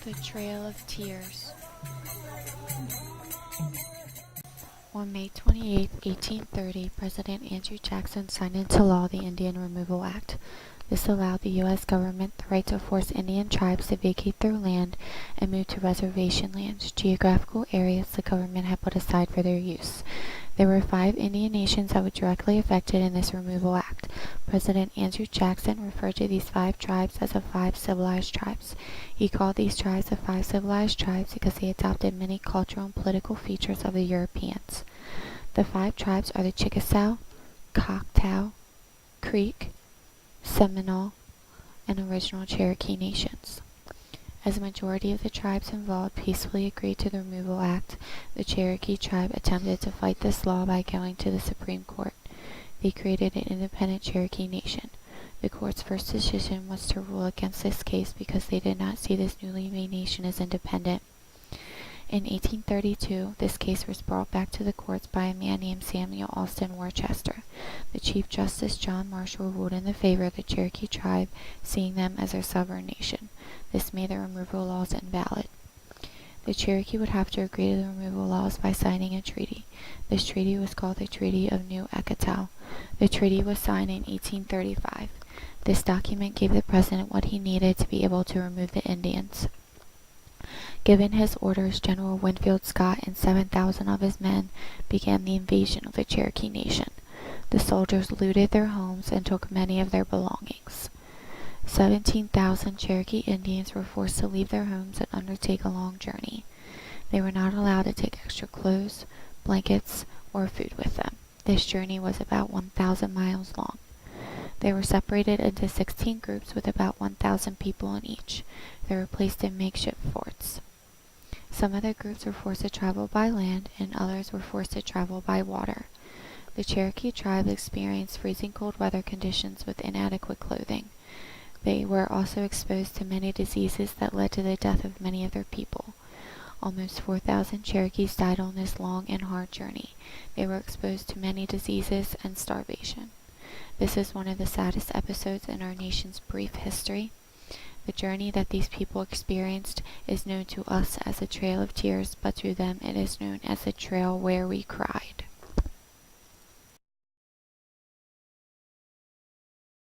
The Trail of Tears. On May 28, 1830, President Andrew Jackson signed into law the Indian Removal Act. This allowed the U.S. government the right to force Indian tribes to vacate their land and move to reservation lands, geographical areas the government had put aside for their use. There were 5 Indian nations that were directly affected in this removal act. President Andrew Jackson referred to these 5 tribes as the 5 civilized tribes. He called these tribes the 5 civilized tribes because they adopted many cultural and political features of the Europeans. The 5 tribes are the Chickasaw, Choctaw, Creek, Seminole, and original Cherokee nations. As a majority of the tribes involved peacefully agreed to the Removal Act, the Cherokee tribe attempted to fight this law by going to the Supreme Court. They created an independent Cherokee nation. The court's first decision was to rule against this case because they did not see this newly made nation as independent. In 1832, this case was brought back to the courts by a man named Samuel Alston Worcester. The Chief Justice John Marshall ruled in the favor of the Cherokee tribe, seeing them as their sovereign nation. This made the removal laws invalid. The Cherokee would have to agree to the removal laws by signing a treaty. This treaty was called the Treaty of New Echetaw. The treaty was signed in 1835. This document gave the president what he needed to be able to remove the Indians. Given his orders, General Winfield Scott and 7,000 of his men began the invasion of the Cherokee Nation. The soldiers looted their homes and took many of their belongings. 17,000 Cherokee Indians were forced to leave their homes and undertake a long journey. They were not allowed to take extra clothes, blankets, or food with them. This journey was about 1,000 miles long. They were separated into 16 groups with about 1,000 people in each. They were placed in makeshift forts. Some of the groups were forced to travel by land, and others were forced to travel by water. The Cherokee tribe experienced freezing cold weather conditions with inadequate clothing. They were also exposed to many diseases that led to the death of many of their people. Almost 4,000 Cherokees died on this long and hard journey. They were exposed to many diseases and starvation. This is one of the saddest episodes in our nation's brief history. The journey that these people experienced is known to us as the Trail of Tears, but to them it is known as the trail where we cried.